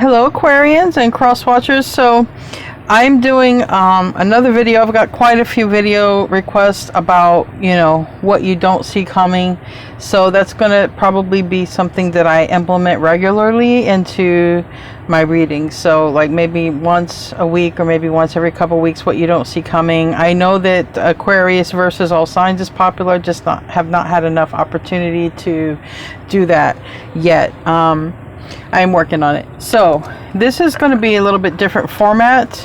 Hello Aquarians and cross watchers. So I'm doing another video. I've got quite a few video requests about, what you don't see coming. So that's going to probably be something that I implement regularly into my readings. So like maybe once a week or maybe once every couple weeks, what you don't see coming. I know that Aquarius versus all signs is popular, just have not had enough opportunity to do that yet. I'm working on it. So this is going to be a little bit different format.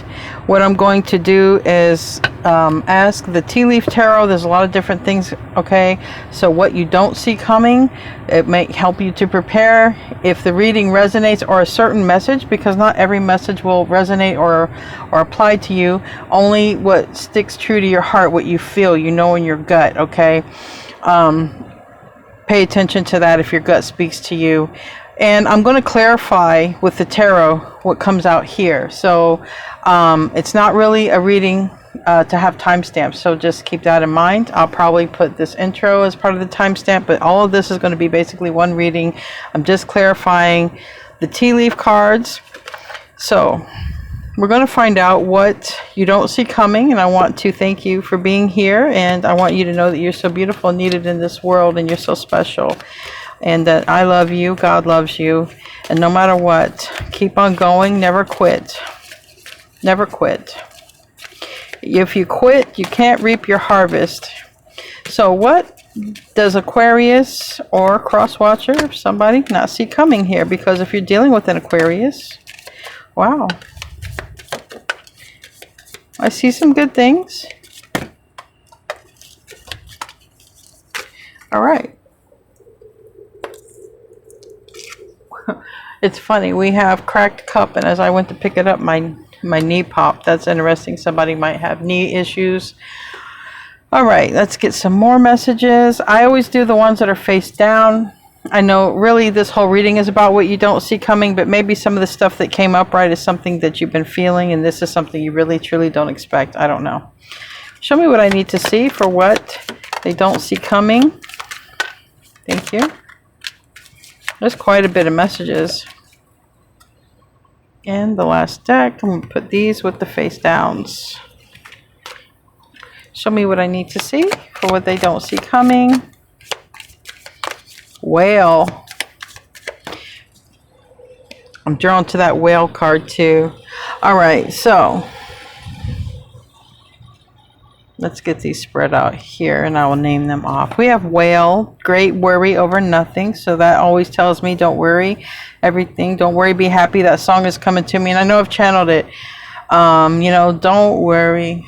What I'm going to do is ask the tea leaf tarot. There's a lot of different things. Okay, so what you don't see coming, it may help you to prepare if the reading resonates or a certain message, because not every message will resonate or apply to you. Only what sticks true to your heart, what you feel, in your gut. Okay, pay attention to that if your gut speaks to you. And I'm going to clarify with the tarot what comes out here. So it's not really a reading to have timestamps. So just keep that in mind. I'll probably put this intro as part of the timestamp, but all of this is going to be basically one reading. I'm just clarifying the tea leaf cards. So we're going to find out what you don't see coming. And I want to thank you for being here. And I want you to know that you're so beautiful and needed in this world, and you're so special. And that I love you, God loves you, and no matter what, keep on going, never quit. Never quit. If you quit, you can't reap your harvest. So what does Aquarius or cross watcher, somebody, not see coming here? Because if you're dealing with an Aquarius, wow, I see some good things. All right. It's funny, we have cracked cup, and as I went to pick it up, my knee popped. That's interesting. Somebody might have knee issues. All right, let's get some more messages. I always do the ones that are face down. I know really this whole reading is about what you don't see coming, but maybe some of the stuff that came up right is something that you've been feeling, and this is something you really truly don't expect. I don't know. Show me what I need to see for what they don't see coming. Thank you. There's quite a bit of messages. And the last deck, I'm going to put these with the face downs. Show me what I need to see for what they don't see coming. Whale. I'm drawn to that whale card too. All right, so let's get these spread out here, and I will name them off. We have whale, great worry over nothing. So that always tells me don't worry everything. Don't worry, be happy. That song is coming to me, and I know I've channeled it. Don't worry,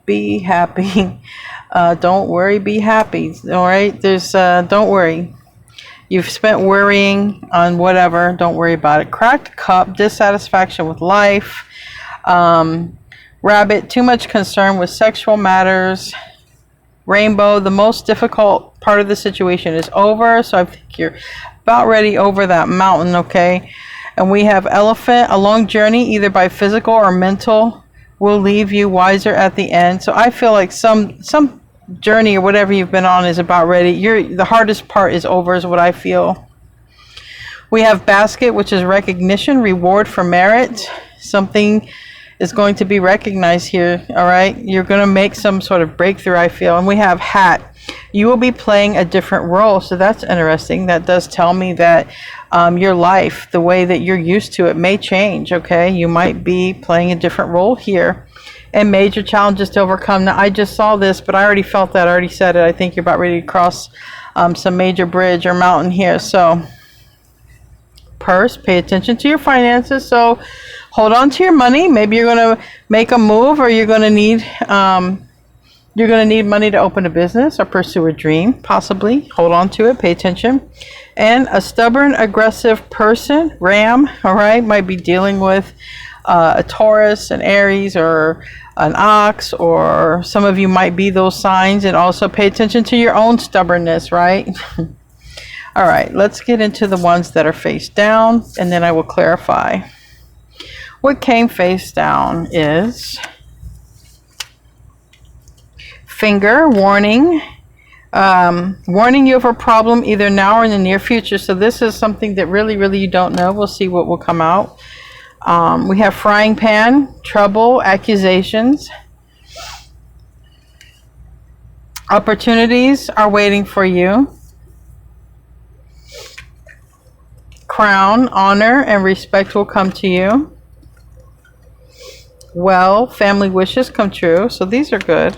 be happy. Don't worry, be happy. All right, there's don't worry. You've spent worrying on whatever. Don't worry about it. Cracked cup, dissatisfaction with life. Rabbit, too much concern with sexual matters. Rainbow, the most difficult part of the situation is over. So I think you're about ready over that mountain, okay? And we have elephant, a long journey, either by physical or mental, will leave you wiser at the end. So I feel like some journey or whatever you've been on is about ready. The hardest part is over, is what I feel. We have basket, which is recognition, reward for merit. Something is going to be recognized here. All right, you're going to make some sort of breakthrough, I feel. And we have hat, you will be playing a different role. So that's interesting. That does tell me that your life, the way that you're used to it, may change. Okay, you might be playing a different role here, and major challenges to overcome. Now I just saw this, but I already felt that. I already said it. I think you're about ready to cross some major bridge or mountain here. So purse, pay attention to your finances. So hold on to your money. Maybe you're going to make a move, or you're going to need money to open a business or pursue a dream. Possibly hold on to it. Pay attention. And a stubborn, aggressive person, ram. All right, might be dealing with a Taurus, an Aries, or an ox, or some of you might be those signs. And also pay attention to your own stubbornness, right? All right, let's get into the ones that are face down, and then I will clarify. What came face down is finger, warning, warning you of a problem either now or in the near future. So this is something that really you don't know. We'll see what will come out. We have frying pan, trouble, accusations. Opportunities are waiting for you. Crown, honor, and respect will come to you. Well, family wishes come true, so these are good.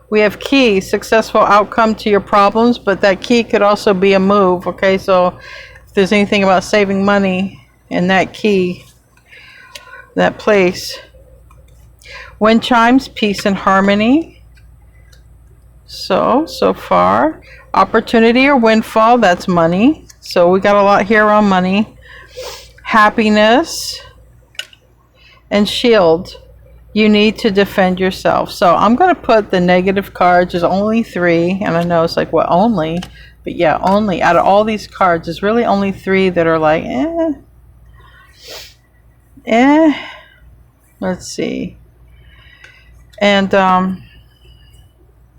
We have key, successful outcome to your problems, but that key could also be a move, okay? So if there's anything about saving money in that key, that place. Wind chimes, peace and harmony. So far. Opportunity or windfall, that's money. So we got a lot here on money. Happiness and shield. You need to defend yourself. So I'm going to put the negative cards. There's only 3. And I know it's like, what, only? But yeah, only. Out of all these cards, there's really only 3 that are like, Let's see. And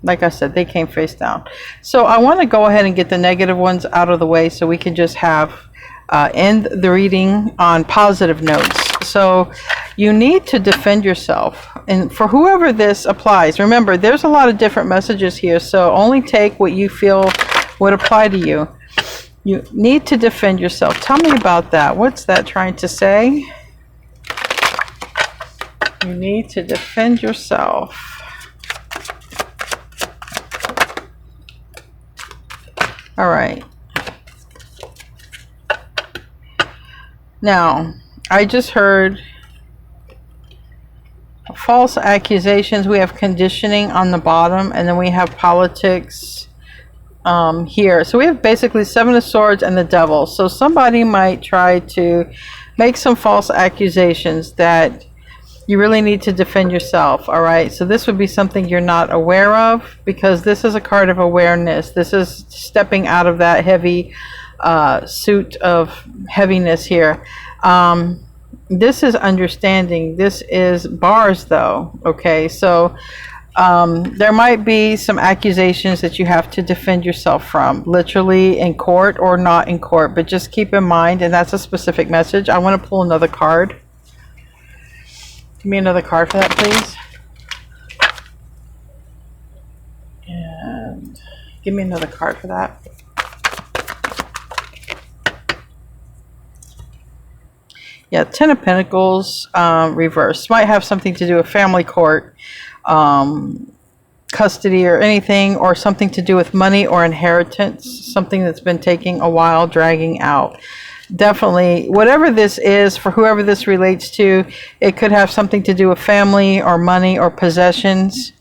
like I said, they came face down. So I want to go ahead and get the negative ones out of the way so we can just have end the reading on positive notes. So you need to defend yourself. And for whoever this applies, remember, there's a lot of different messages here. So only take what you feel would apply to you. You need to defend yourself. Tell me about that. What's that trying to say? You need to defend yourself. All right. Now, I just heard false accusations. We have conditioning on the bottom, and then we have politics here. So we have basically 7 of Swords and the Devil. So somebody might try to make some false accusations that you really need to defend yourself. All right. So this would be something you're not aware of, because this is a card of awareness. This is stepping out of that heavy suit of heaviness here. This is understanding. This is bars though. Okay. So there might be some accusations that you have to defend yourself from, literally in court or not in court, but just keep in mind, and that's a specific message. I want to pull another card. Give me another card for that, please. And give me another card for that. Yeah, 10 of Pentacles reversed. Might have something to do with family court, custody or anything, or something to do with money or inheritance, something that's been taking a while, dragging out. Definitely, whatever this is, for whoever this relates to, it could have something to do with family or money or possessions,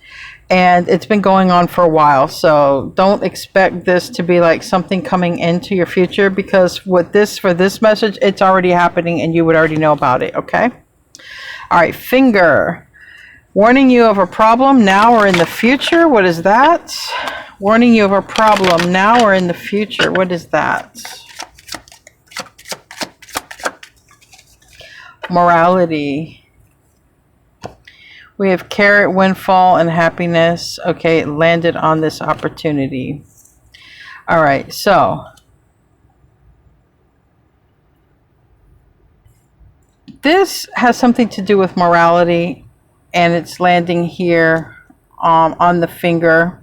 and it's been going on for a while. So don't expect this to be like something coming into your future, because with this, for this message, it's already happening and you would already know about it. Okay. All right. Finger, warning you of a problem now or in the future. What is that? Warning you of a problem now or in the future. What is that? Morality. We have carrot, windfall, and happiness. Okay, it landed on this opportunity. All right, so this has something to do with morality, and it's landing here on the finger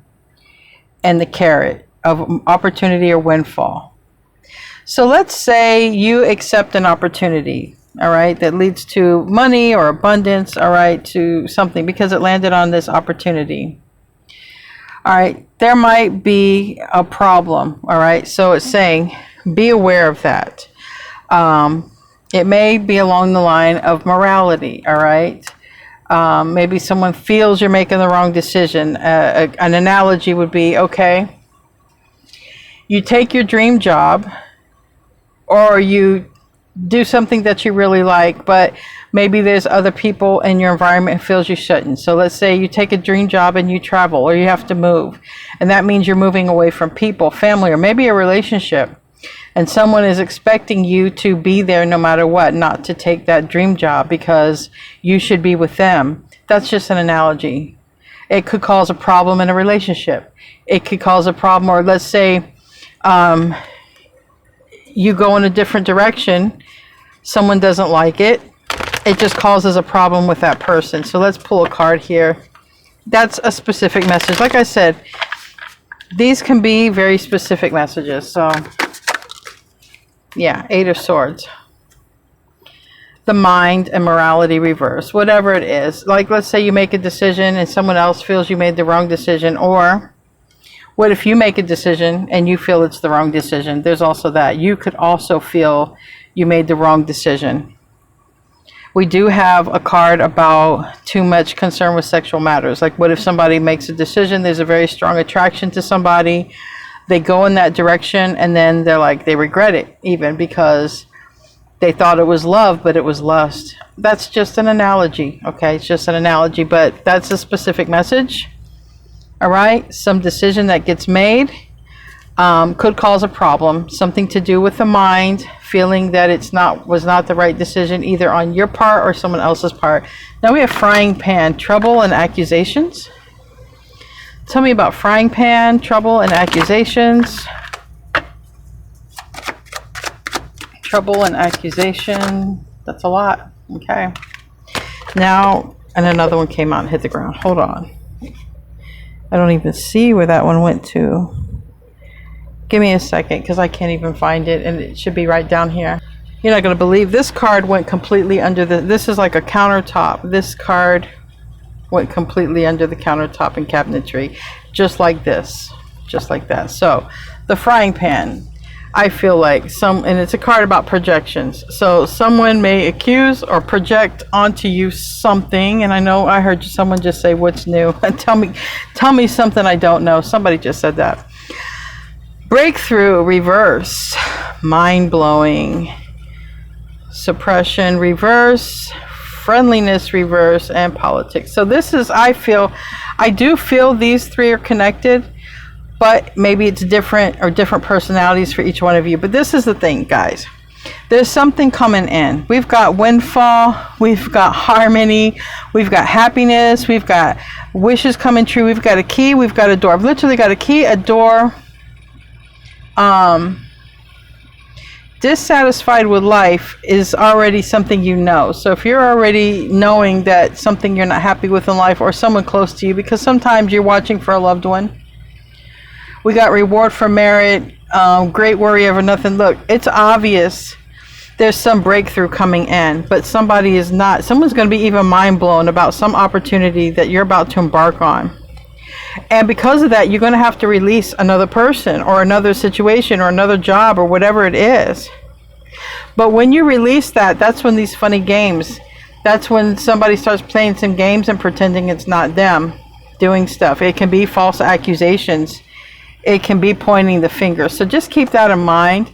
and the carrot of opportunity or windfall. So let's say you accept an opportunity, all right, that leads to money or abundance, all right, to something, because it landed on this opportunity. All right, there might be a problem, all right, so it's saying be aware of that. It may be along the line of morality, all right. Maybe someone feels you're making the wrong decision. An analogy would be, okay, you take your dream job, or you do something that you really like, but maybe there's other people in your environment who feels you shouldn't. So let's say you take a dream job and you travel, or you have to move, and that means you're moving away from people, family, or maybe a relationship, and someone is expecting you to be there no matter what, not to take that dream job because you should be with them. That's just an analogy. It could cause a problem in a relationship. It could cause a problem, or let's say you go in a different direction, someone doesn't like it. It just causes a problem with that person. So let's pull a card here. That's a specific message. Like I said, these can be very specific messages. So yeah, 8 of Swords. The mind and morality reverse, whatever it is. Like, let's say you make a decision and someone else feels you made the wrong decision, or what if you make a decision and you feel it's the wrong decision? There's also that. You could also feel you made the wrong decision. We do have a card about too much concern with sexual matters. Like, what if somebody makes a decision, there's a very strong attraction to somebody, they go in that direction, and then they're like, they regret it even because they thought it was love, but it was lust. That's just an analogy, okay? It's just an analogy, but that's a specific message, all right? Some decision that gets made could cause a problem, something to do with the mind, feeling that was not the right decision, either on your part or someone else's part. Now we have frying pan, trouble and accusations. Tell me about frying pan, trouble and accusations. Trouble and accusation. That's a lot. Okay. Now, and another one came out and hit the ground. Hold on. I don't even see where that one went to. Give me a second, because I can't even find it, and it should be right down here. You're not going to believe this card went completely under this is like a countertop. This card went completely under the countertop and cabinetry, just like this, just like that. So the frying pan, I feel like and it's a card about projections. So someone may accuse or project onto you something, and I know I heard someone just say, what's new? And tell me something I don't know. Somebody just said that. Breakthrough reverse, mind-blowing, suppression reverse, friendliness reverse, and politics. So this is, I do feel these three are connected, but maybe it's different personalities for each one of you. But this is the thing, guys. There's something coming in. We've got windfall, we've got harmony, we've got happiness, we've got wishes coming true, we've got a key, we've got a door. I've literally got a key, a door. Dissatisfied with life is already something you know. So if you're already knowing that something you're not happy with in life, or someone close to you, because sometimes you're watching for a loved one. We got reward for merit, great worry over nothing. Look, it's obvious there's some breakthrough coming in, but someone's going to be even mind blown about some opportunity that you're about to embark on. And because of that, you're going to have to release another person or another situation or another job or whatever it is. But when you release that, that's when these funny games, that's when somebody starts playing some games and pretending it's not them doing stuff. It can be false accusations. It can be pointing the finger. So just keep that in mind.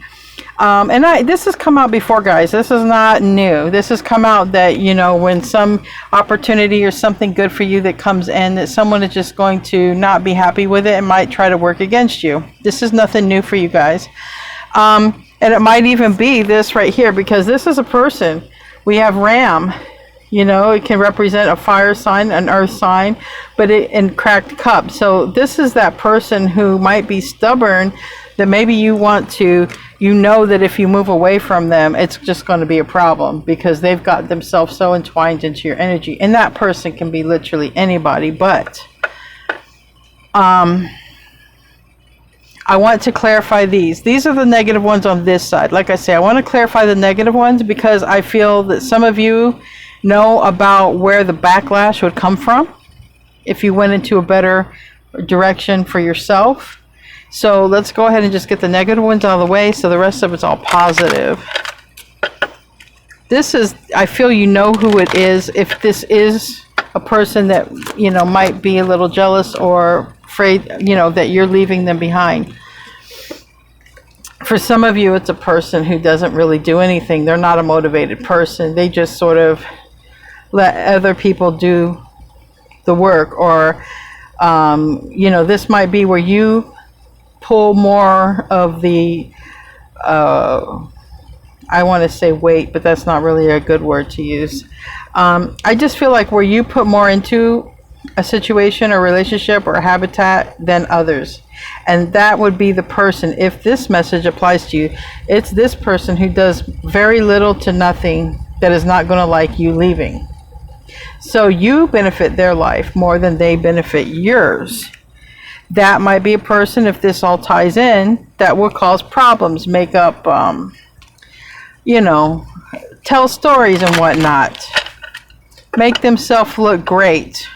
This has come out before, guys. This is not new. This has come out that, when some opportunity or something good for you that comes in, that someone is just going to not be happy with it and might try to work against you. This is nothing new for you guys. And it might even be this right here, because this is a person. We have Ram. It can represent a fire sign, an earth sign, but in cracked cup. So this is that person who might be stubborn, that maybe you know that if you move away from them, it's just going to be a problem because they've got themselves so entwined into your energy. And that person can be literally anybody, but I want to clarify these. These are the negative ones on this side. Like I say, I want to clarify the negative ones because I feel that some of you know about where the backlash would come from if you went into a better direction for yourself. So let's go ahead and just get the negative ones out of the way so the rest of it's all positive. This is, I feel you know who it is. If this is a person that, might be a little jealous or afraid, that you're leaving them behind. For some of you, it's a person who doesn't really do anything. They're not a motivated person. They just sort of let other people do the work. Or, this might be where you pull more of the, I want to say weight, but that's not really a good word to use. I just feel like where you put more into a situation or relationship or a habitat than others. And that would be the person, if this message applies to you, it's this person who does very little to nothing that is not going to like you leaving. So you benefit their life more than they benefit yours. That might be a person, if this all ties in, that will cause problems, make up, tell stories and whatnot. Make themselves look great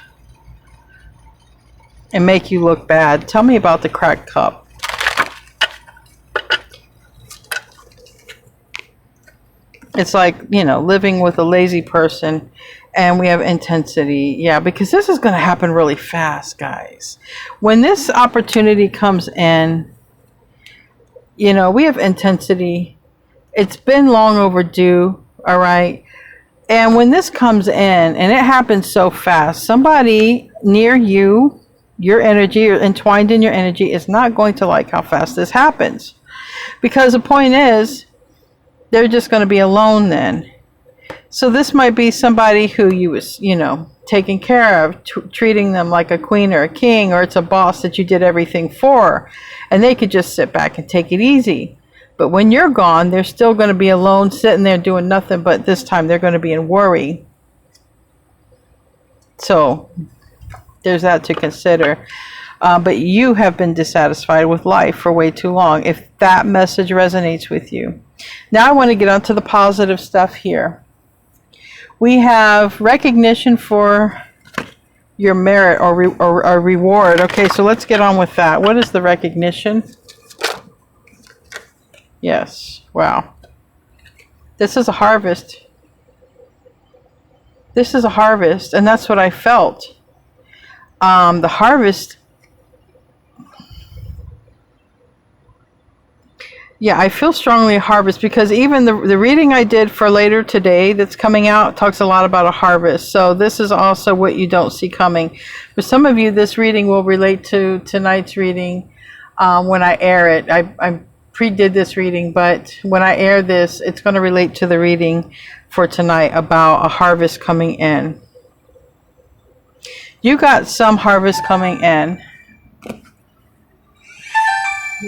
and make you look bad. Tell me about the cracked cup. It's like, living with a lazy person. And we have intensity. Yeah, because this is going to happen really fast, guys. When this opportunity comes in, we have intensity. It's been long overdue, all right? And when this comes in, and it happens so fast, somebody near you, your energy, or entwined in your energy, is not going to like how fast this happens. Because the point is, they're just going to be alone then. So this might be somebody who you was, taking care of, treating them like a queen or a king, or it's a boss that you did everything for, and they could just sit back and take it easy. But when you're gone, they're still going to be alone, sitting there doing nothing, but this time they're going to be in worry. So there's that to consider. But you have been dissatisfied with life for way too long, if that message resonates with you. Now I want to get onto the positive stuff here. We have recognition for your merit or reward. Okay, so let's get on with that. What is the recognition? Yes. Wow. This is a harvest. This is a harvest, and that's what I felt. The harvest. Yeah, I feel strongly a harvest, because even the reading I did for later today that's coming out talks a lot about a harvest. So this is also what you don't see coming. For some of you, this reading will relate to tonight's reading when I air it. I pre-did this reading, but when I air this, it's going to relate to the reading for tonight about a harvest coming in. You got some harvest coming in.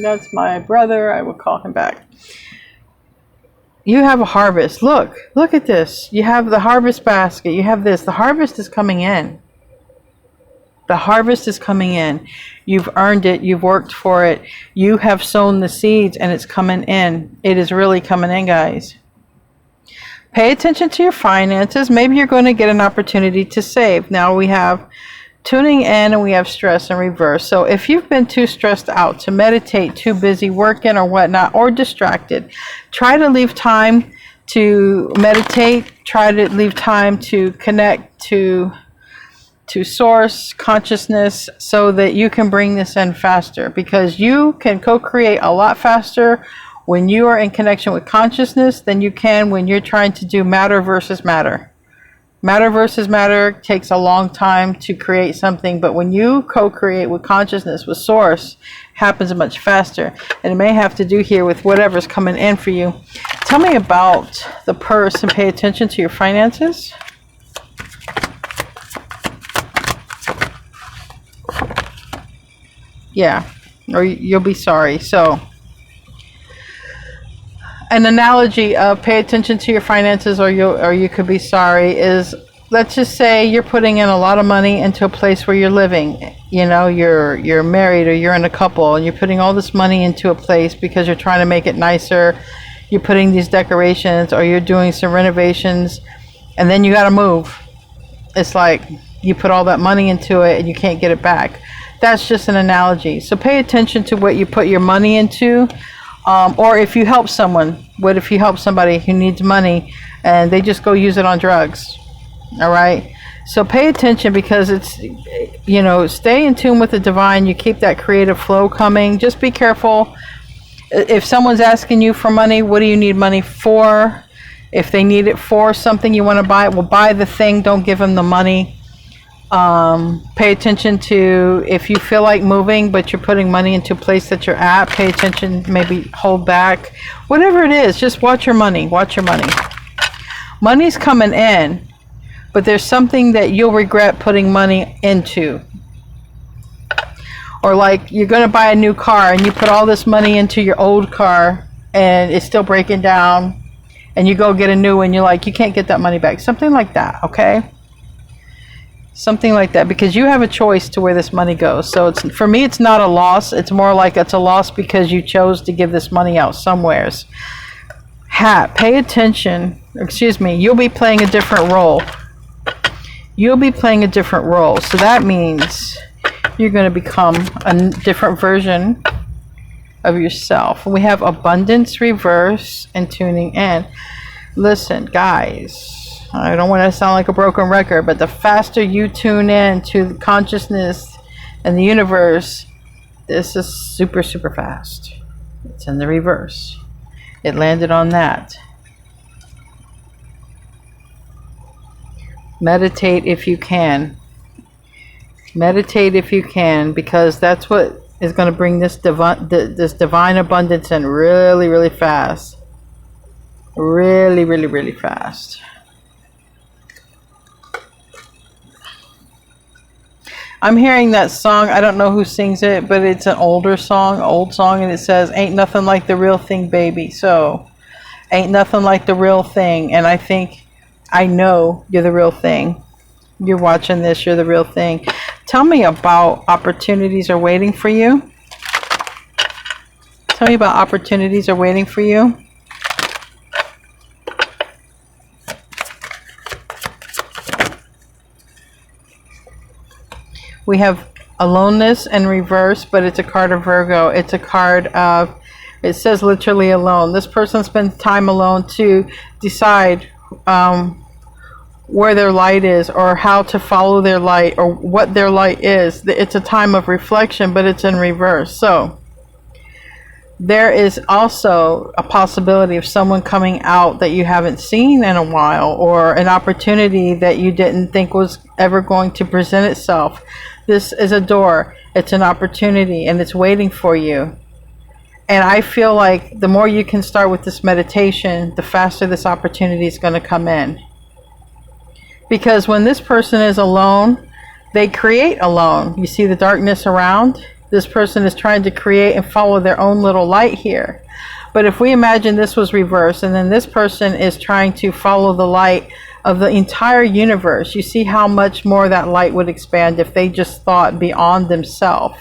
That's my brother. I will call him back. You have a harvest. Look at this. You have the harvest basket. You have this. The harvest is coming in. The harvest is coming in. You've earned it. You've worked for it. You have sown the seeds, and it's coming in. It is really coming in, guys. Pay attention to your finances. Maybe you're going to get an opportunity to save. Now we have tuning in, and we have stress in reverse. So if you've been too stressed out to meditate, too busy working or whatnot, or distracted, try to leave time to meditate. Try to leave time to connect to source consciousness, so that you can bring this in faster, because you can co-create a lot faster when you are in connection with consciousness than you can when you're trying to do matter versus matter. Matter versus matter takes a long time to create something, but when you co-create with consciousness, with source, it happens much faster. And it may have to do here with whatever's coming in for you. Tell me about the purse, and pay attention to your finances. Yeah, or you'll be sorry. So an analogy of pay attention to your finances, or you could be sorry, is, let's just say you're putting in a lot of money into a place where you're living. You're married, or you're in a couple, and you're putting all this money into a place because you're trying to make it nicer. You're putting these decorations, or you're doing some renovations, and then you got to move. It's like you put all that money into it and you can't get it back. That's just an analogy. So pay attention to what you put your money into. Or if you help someone, what if you help somebody who needs money and they just go use it on drugs? All right. So pay attention, because it's, stay in tune with the divine. You keep that creative flow coming. Just be careful. If someone's asking you for money, what do you need money for? If they need it for something you want to buy, well, buy the thing. Don't give them the money. Pay attention to, if you feel like moving but you're putting money into a place that you're at, pay attention, maybe hold back. Whatever it is, just watch your money. Money's coming in, but there's something that you'll regret putting money into. Or like you're going to buy a new car and you put all this money into your old car and it's still breaking down, and you go get a new one, you're like, you can't get that money back. Something like that, okay? Something like that, because you have a choice to where this money goes. So it's, for me, it's not a loss. It's more like it's a loss because you chose to give this money out somewheres. Hat, pay attention. Excuse me, you'll be playing a different role. You'll be playing a different role. So that means you're going to become a different version of yourself. We have abundance reverse and tuning in. Listen, guys, I don't want to sound like a broken record, but the faster you tune in to consciousness and the universe, this is super, super fast. It's in the reverse. It landed on that. Meditate if you can. Meditate if you can, because that's what is going to bring this divine abundance in really, really fast. Really, really, really fast. I'm hearing that song. I don't know who sings it, but it's an old song, and it says, ain't nothing like the real thing, baby. So, ain't nothing like the real thing. And I know you're the real thing. You're watching this, you're the real thing. Tell me about opportunities are waiting for you. Tell me about opportunities are waiting for you. We have aloneness in reverse, but it's a card of Virgo. It's a card of, it says literally alone. This person spends time alone to decide where their light is, or how to follow their light, or what their light is. It's a time of reflection, but it's in reverse. So there is also a possibility of someone coming out that you haven't seen in a while, or an opportunity that you didn't think was ever going to present itself. This is a door. It's an opportunity, and it's waiting for you. And I feel like the more you can start with this meditation, the faster this opportunity is going to come in. Because when this person is alone, they create alone. You see the darkness around? This person is trying to create and follow their own little light here. But if we imagine this was reversed, and then this person is trying to follow the light of the entire universe, you see how much more that light would expand if they just thought beyond themselves.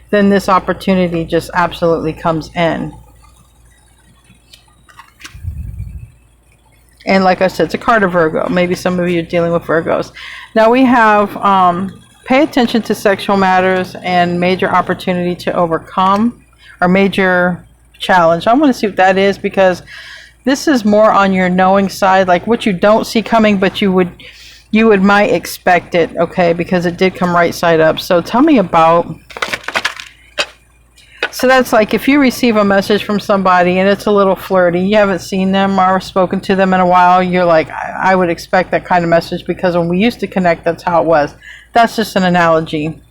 Then this opportunity just absolutely comes in. And like I said, it's a card of Virgo. Maybe some of you are dealing with Virgos. Now we have pay attention to sexual matters and major opportunity to overcome, or major challenge. I want to see what that is, because this is more on your knowing side, like what you don't see coming, but you would might expect it, okay, because it did come right side up. So tell me about. So that's like if you receive a message from somebody and it's a little flirty, you haven't seen them or spoken to them in a while, you're like, I would expect that kind of message, because when we used to connect, that's how it was. That's just an analogy.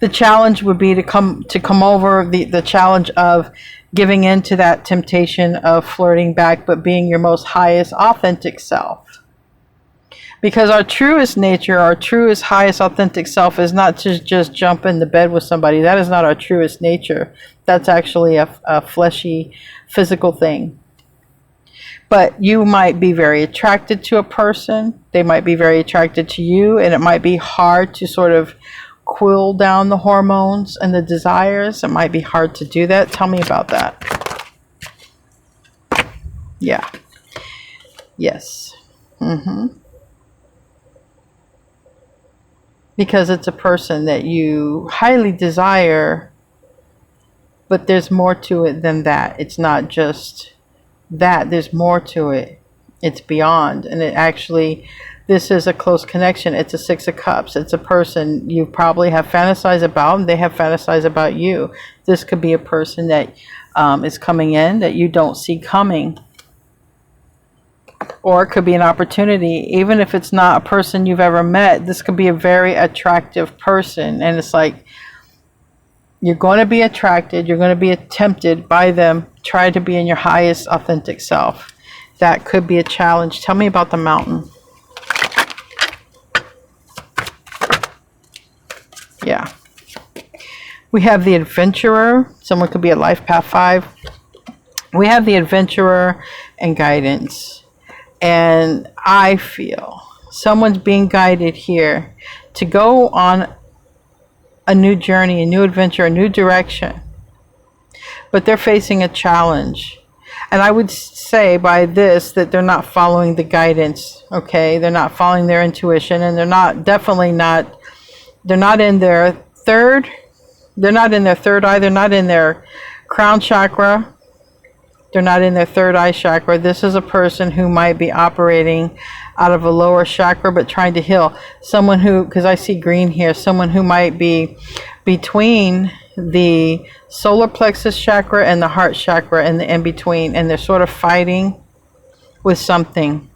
The challenge would be to come over the challenge of giving in to that temptation of flirting back, but being your most highest authentic self. Because our truest nature, our truest, highest, authentic self is not to just jump in the bed with somebody. That is not our truest nature. That's actually a fleshy, physical thing. But you might be very attracted to a person. They might be very attracted to you. And it might be hard to sort of cool down the hormones and the desires. It might be hard to do that. Tell me about that. Yeah. Yes. Because it's a person that you highly desire, but there's more to it than that. It's not just that. There's more to it. It's beyond. And it actually, this is a close connection. It's a Six of Cups. It's a person you probably have fantasized about, and they have fantasized about you. This could be a person that is coming in that you don't see coming. Or it could be an opportunity. Even if it's not a person you've ever met, this could be a very attractive person. And it's like, you're going to be attracted. You're going to be tempted by them. Try to be in your highest authentic self. That could be a challenge. Tell me about the mountain. Yeah. We have the adventurer. Someone could be a life path 5. We have the adventurer and guidance. And I feel someone's being guided here to go on a new journey, a new adventure, a new direction. But they're facing a challenge. And I would say by this that they're not following the guidance, okay? They're not following their intuition, and they're not in their third eye, they're not in their crown chakra, they're not in their third eye chakra. This is a person who might be operating out of a lower chakra but trying to heal. Someone who, because I see green here, someone who might be between the solar plexus chakra and the heart chakra and the in between, and they're sort of fighting with something,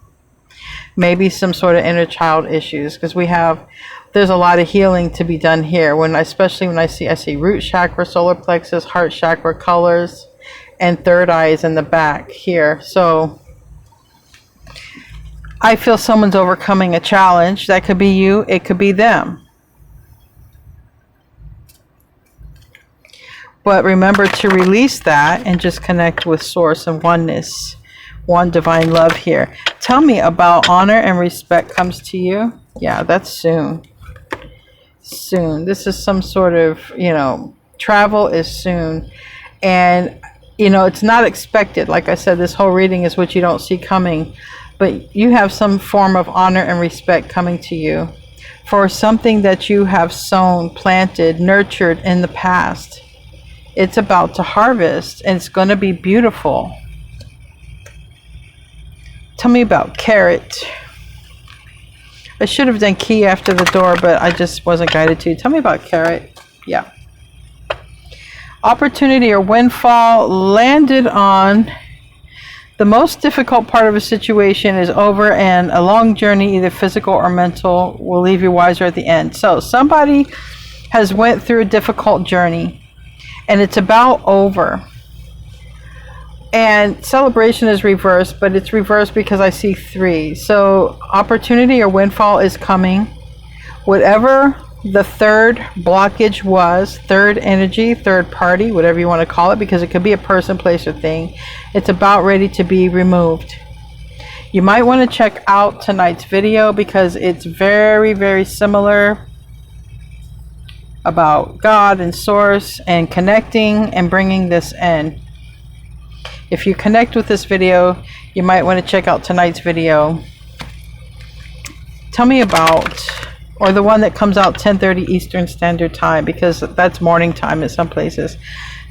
maybe some sort of inner child issues, because there's a lot of healing to be done here. Especially when I see root chakra, solar plexus, heart chakra, colors, and third eye is in the back here. So I feel someone's overcoming a challenge. That could be you, it could be them. But remember to release that and just connect with source and oneness, one divine love here. Tell me about honor and respect comes to you. Yeah, that's soon. Soon. This is some sort of, travel is soon. And, it's not expected. Like I said, this whole reading is what you don't see coming. But you have some form of honor and respect coming to you for something that you have sown, planted, nurtured in the past. It's about to harvest, and it's going to be beautiful. Tell me about carrot. I should have done key after the door, but I just wasn't guided to. Tell me about carrot. Yeah. Opportunity or windfall landed on. The most difficult part of a situation is over, and a long journey, either physical or mental, will leave you wiser at the end. So somebody has went through a difficult journey, and it's about over. And celebration is reversed, but it's reversed because I see 3. So opportunity or windfall is coming. Whatever the third blockage was, third energy, third party, whatever you want to call it, because it could be a person, place, or thing, it's about ready to be removed. You might want to check out tonight's video because it's very, very similar about God and source and connecting and bringing this in. If you connect with this video, you might want to check out tonight's video. Tell me about, or the one that comes out 10:30 Eastern Standard Time, because that's morning time in some places.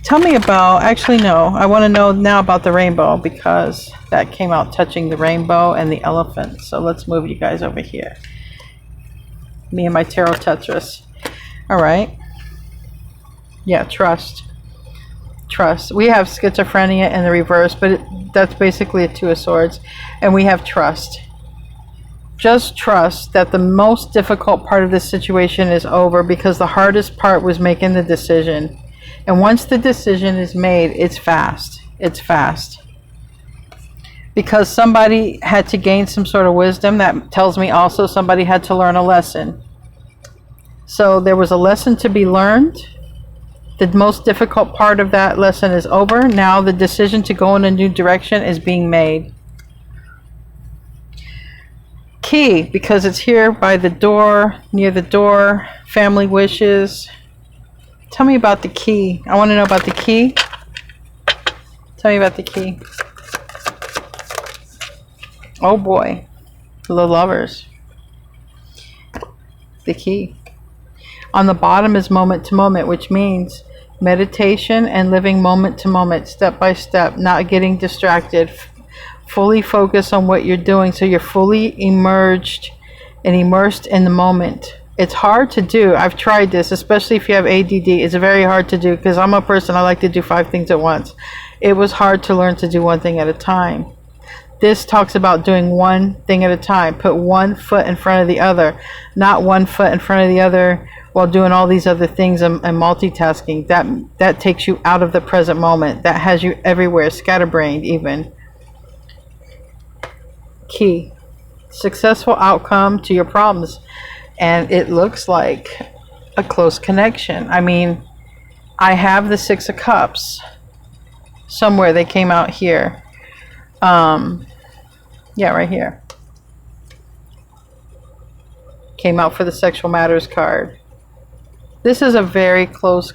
Tell me about, actually no, I want to know now about the rainbow, because that came out touching the rainbow and the elephant. So let's move you guys over here. Me and my tarot Tetris. All right. Yeah, trust. Trust. We have schizophrenia in the reverse, but that's basically a 2 of swords. And we have trust. Just trust that the most difficult part of this situation is over, because the hardest part was making the decision. And once the decision is made, it's fast. It's fast. Because somebody had to gain some sort of wisdom. That tells me also somebody had to learn a lesson. So there was a lesson to be learned. The most difficult part of that lesson is over. Now the decision to go in a new direction is being made. Key, because it's here by the door, near the door, family wishes. Tell me about the key. I want to know about the key. Tell me about the key. Oh boy. The lovers. The key. On the bottom is moment to moment, which means meditation and living moment to moment, step by step, not getting distracted, fully focus on what you're doing so you're fully immersed in the moment. It's hard to do. I've tried this, especially if you have ADD. It's very hard to do because I'm a person, I like to do 5 things at once. It was hard to learn to do one thing at a time. This talks about doing one thing at a time. Put one foot in front of the other, not one foot in front of the other while doing all these other things and multitasking. That takes you out of the present moment. That has you everywhere, scatterbrained even. Key. Successful outcome to your problems. And it looks like a close connection. I mean, I have the Six of Cups. Somewhere they came out here. Yeah, right here. Came out for the Sexual Matters card. This is a very close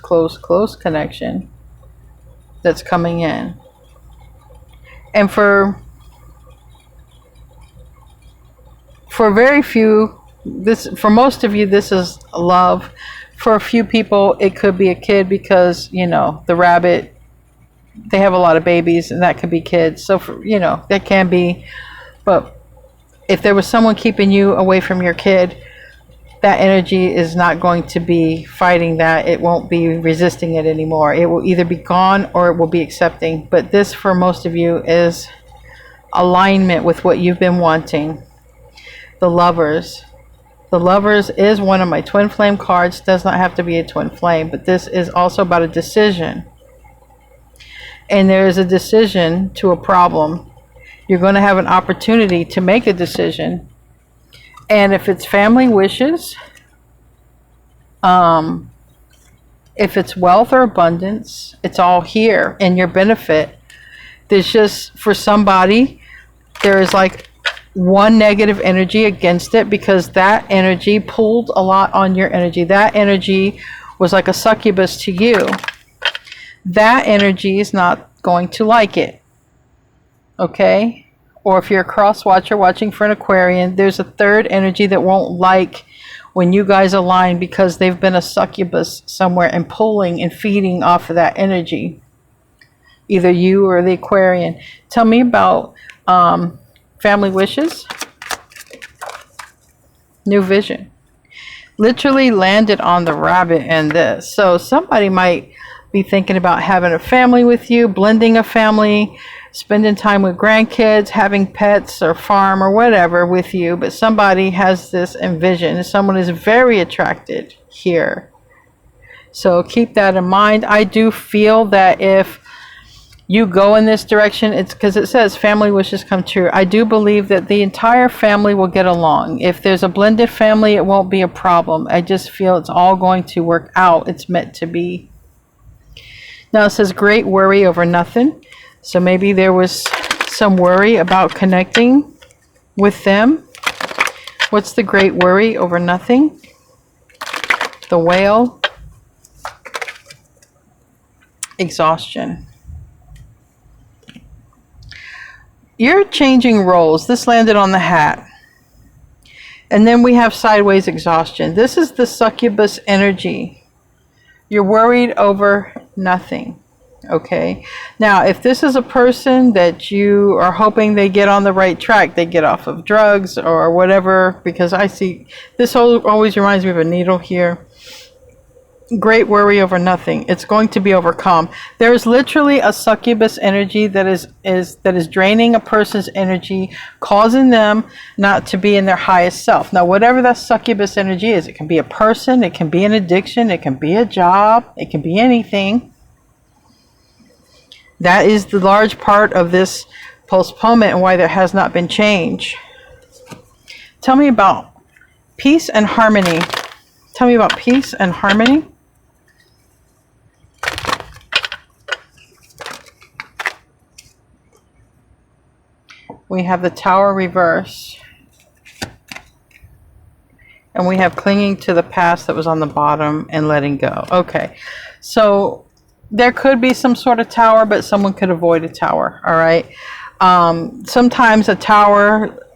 connection that's coming in. And for very few, for most of you, this is love. For a few people, it could be a kid because, you know, the rabbit, they have a lot of babies and that could be kids. So, for, you know, that can be. But if there was someone keeping you away from your kid, that energy is not going to be fighting that. It won't be resisting it anymore. It will either be gone or it will be accepting. But this, for most of you, is alignment with what you've been wanting. The Lovers. The Lovers is one of my twin flame cards. Does not have to be a twin flame, but this is also about a decision. And there is a decision to a problem. You're going to have an opportunity to make a decision. And if it's family wishes, if it's wealth or abundance, it's all here in your benefit. There's just, for somebody, there is like one negative energy against it because that energy pulled a lot on your energy. That energy was like a succubus to you. That energy is not going to like it. Okay? Or if you're a cross watcher watching for an Aquarian, there's a third energy that won't like when you guys align because they've been a succubus somewhere and pulling and feeding off of that energy. Either you or the Aquarian. Tell me about family wishes. New vision. Literally landed on the rabbit and this. So somebody might be thinking about having a family with you, blending a family, spending time with grandkids, having pets or farm or whatever with you, but somebody has this envision. Someone is very attracted here. So keep that in mind. I do feel that if you go in this direction, it's because it says family wishes come true. I do believe that the entire family will get along. If there's a blended family, it won't be a problem. I just feel it's all going to work out. It's meant to be. Now it says great worry over nothing. So maybe there was some worry about connecting with them. What's the great worry over nothing? The Whale. Exhaustion. You're changing roles. This landed on the hat. And then we have sideways exhaustion. This is the succubus energy. You're worried over nothing. Okay. Now, if this is a person that you are hoping they get on the right track, they get off of drugs or whatever, because I see this always reminds me of a needle here. Great worry over nothing. It's going to be overcome. There is literally a succubus energy that is draining a person's energy, causing them not to be in their highest self. Now, whatever that succubus energy is, it can be a person, it can be an addiction, it can be a job, it can be anything. That is the large part of this postponement and why there has not been change. Tell me about peace and harmony. Tell me about peace and harmony. We have the Tower reverse. And we have clinging to the past that was on the bottom and letting go. Okay, so there could be some sort of tower, but someone could avoid a tower, all right? Sometimes a tower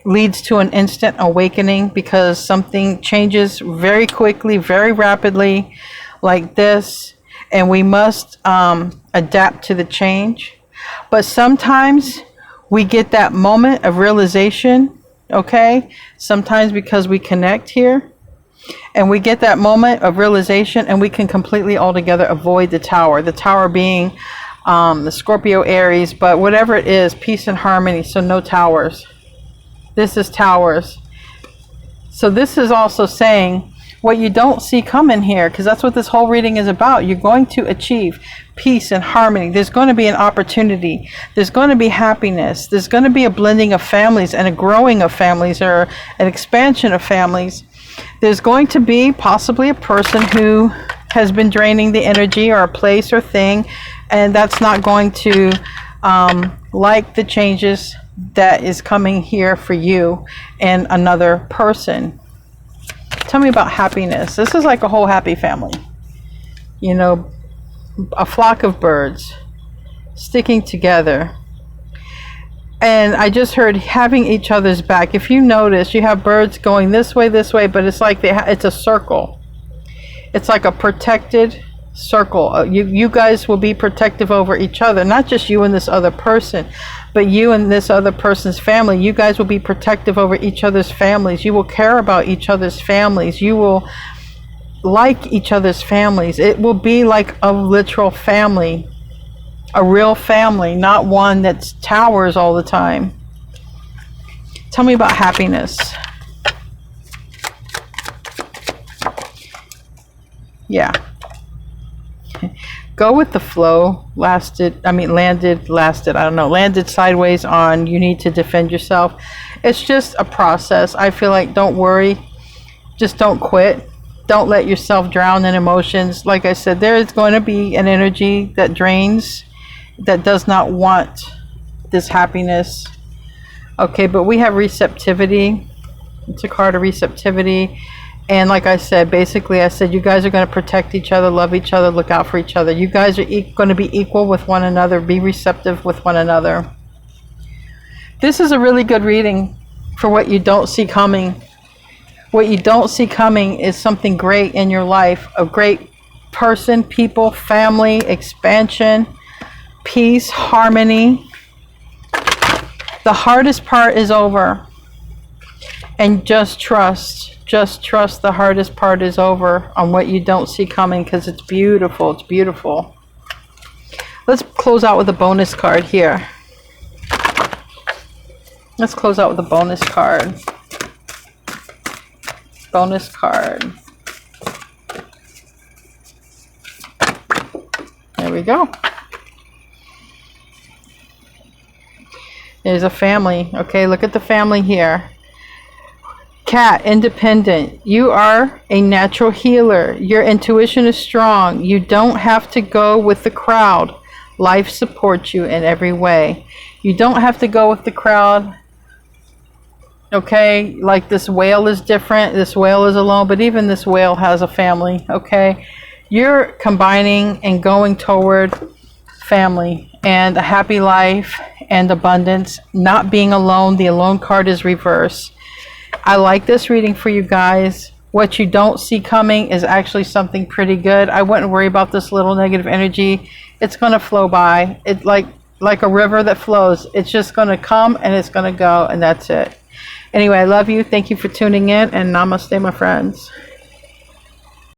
leads to an instant awakening because something changes very quickly, very rapidly, like this, and we must adapt to the change. But sometimes we get that moment of realization, okay? Sometimes because we connect here, and we get that moment of realization and we can completely altogether avoid the tower being the Scorpio Aries, but whatever it is, peace and harmony. So no towers. This is towers. So this is also saying what you don't see coming here, because that's what this whole reading is about. You're going to achieve peace and harmony. There's going to be an opportunity. There's going to be happiness. There's going to be a blending of families and a growing of families, or an expansion of families. There's going to be possibly a person who has been draining the energy, or a place or thing, and that's not going to like the changes that is coming here for you and another person. Tell me about happiness. This is like a whole happy family. You know, a flock of birds sticking together. And I just heard having each other's back. If you notice, you have birds going this way, but it's like it's a circle. It's like a protected circle. You guys will be protective over each other, not just you and this other person, but you and this other person's family. You guys will be protective over each other's families. You will care about each other's families. You will like each other's families. It will be like a literal family, a real family, not one that towers all the time. Tell me about happiness. Yeah. Go with the flow. Landed sideways on, you need to defend yourself. It's just a process. I feel like, don't worry. Just don't quit. Don't let yourself drown in emotions. Like I said, there is going to be an energy that drains, that does not want this happiness. Okay, but we have receptivity. It's a card of receptivity. And like I said, basically I said you guys are going to protect each other, love each other, look out for each other. You guys are going to be equal with one another, be receptive with one another. This is a really good reading for what you don't see coming. What you don't see coming is something great in your life, a great person, people, family, expansion, peace, harmony. The hardest part is over. And just trust the hardest part is over on what you don't see coming, because it's beautiful. It's beautiful. Let's close out with a bonus card here. Let's close out with a bonus card. Bonus card. There we go. There's a family. Okay, look at the family here. Cat, independent. You are a natural healer. Your intuition is strong. You don't have to go with the crowd. Life supports you in every way. You don't have to go with the crowd. Okay, like this whale is different. This whale is alone, but even this whale has a family. Okay, you're combining and going toward family and a happy life and abundance. Not being alone. The alone card is reversed. I like this reading for you guys. What you don't see coming is actually something pretty good. I wouldn't worry about this little negative energy. It's going to flow by. It's like a river that flows. It's just going to come and it's going to go, and that's it. Anyway, I love you. Thank you for tuning in, and namaste, my friends.